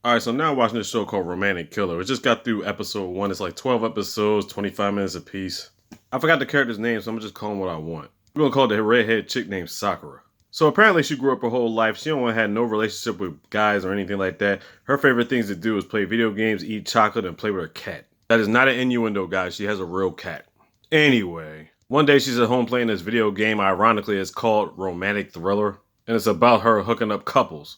All right, so now I'm watching this show called Romantic Killer. It just got through episode 1. It's like 12 episodes, 25 minutes apiece. I forgot the character's name, so I'm just calling what I want. We're gonna call the redhead chick named Sakura. So apparently she grew up her whole life. She only had no relationship with guys or anything like that. Her favorite things to do is play video games, eat chocolate, and play with her cat. That is not an innuendo, guys. She has a real cat. Anyway, one day she's at home playing this video game. Ironically, it's called Romantic Thriller, and it's about her hooking up couples.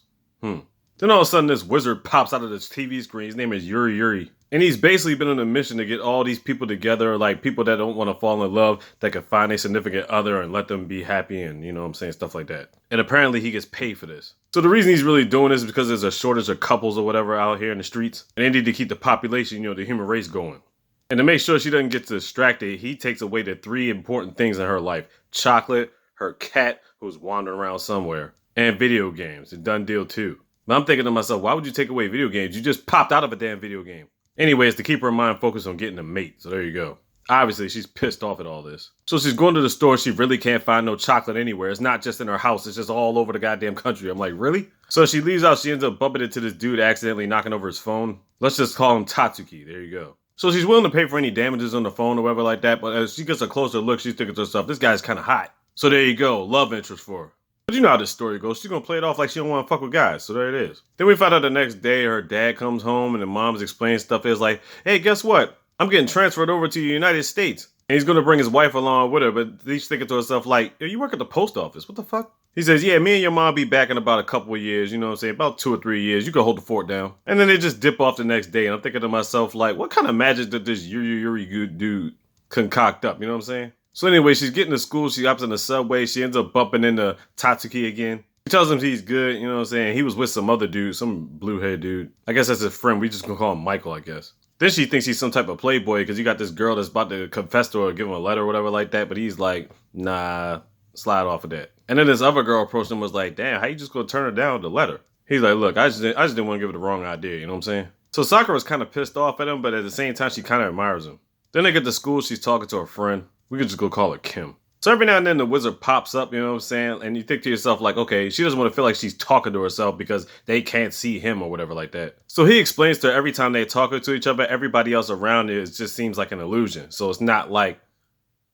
Then all of a sudden, this wizard pops out of this TV screen. His name is Yuri. And he's basically been on a mission to get all these people together, like people that don't want to fall in love, that can find a significant other and let them be happy and, you know what I'm saying, stuff like that. And apparently he gets paid for this. So the reason he's really doing this is because there's a shortage of couples or whatever out here in the streets. And they need to keep the population, the human race going. And to make sure she doesn't get distracted, he takes away the 3 important things in her life. Chocolate, her cat, who's wandering around somewhere, and video games. A done deal too. But I'm thinking to myself, why would you take away video games? You just popped out of a damn video game. Anyways, to keep her mind focused on getting a mate. So there you go. Obviously, she's pissed off at all this. So she's going to the store. She really can't find no chocolate anywhere. It's not just in her house. It's just all over the goddamn country. I'm like, really? So she leaves out. She ends up bumping into this dude accidentally knocking over his phone. Let's just call him Tatsuki. There you go. So she's willing to pay for any damages on the phone or whatever like that. But as she gets a closer look, she's thinking to herself, this guy's kind of hot. So there you go. Love interest for her. But you know how this story goes. She's gonna play it off like she don't want to fuck with guys. So there it is. Then we find out the next day her dad comes home and the mom's explaining stuff. It's like, hey, guess what? I'm getting transferred over to the United States. And he's gonna bring his wife along with her. But she's thinking to herself like, yo, you work at the post office. What the fuck? He says, yeah, me and your mom be back in about a couple of years. You know what I'm saying? About 2 or 3 years. You can hold the fort down. And then they just dip off the next day. And I'm thinking to myself like, what kind of magic did this Yuri good dude concoct up? You know what I'm saying? So anyway, she's getting to school. She hops in the subway. She ends up bumping into Tatsuki again. He tells him he's good, you know what I'm saying? He was with some other dude, some blue-haired dude. I guess that's his friend. We just gonna call him Michael, I guess. Then she thinks he's some type of playboy because you got this girl that's about to confess to her or give him a letter or whatever like that. But he's like, nah, slide off of that. And then this other girl approached him and was like, damn, how you just gonna turn her down with the letter? He's like, look, I just didn't want to give her the wrong idea, you know what I'm saying? So Sakura's kind of pissed off at him, but at the same time, she kind of admires him. Then they get to school. She's talking to her friend. We could just go call her Kim. So every now and then the wizard pops up, you know what I'm saying? And you think to yourself like, okay, she doesn't want to feel like she's talking to herself because they can't see him or whatever like that. So he explains to her every time they talk to each other, everybody else around it just seems like an illusion. So it's not like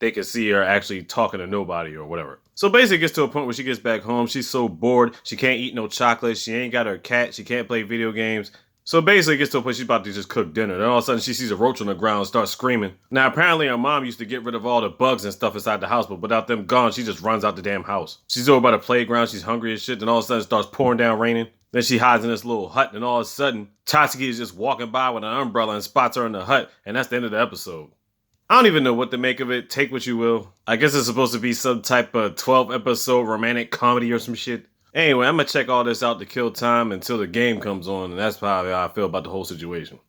they can see her actually talking to nobody or whatever. So basically it gets to a point where she gets back home. She's so bored. She can't eat no chocolate. She ain't got her cat. She can't play video games. So basically it gets to a point she's about to just cook dinner. Then all of a sudden she sees a roach on the ground and starts screaming. Now apparently her mom used to get rid of all the bugs and stuff inside the house, but without them gone, she just runs out the damn house. She's over by the playground, she's hungry as shit, then all of a sudden it starts pouring down raining. Then she hides in this little hut, and all of a sudden, Tatsuki is just walking by with an umbrella and spots her in the hut, and that's the end of the episode. I don't even know what to make of it, take what you will. I guess it's supposed to be some type of 12-episode romantic comedy or some shit. Anyway, I'm gonna check all this out to kill time until the game comes on, and that's probably how I feel about the whole situation.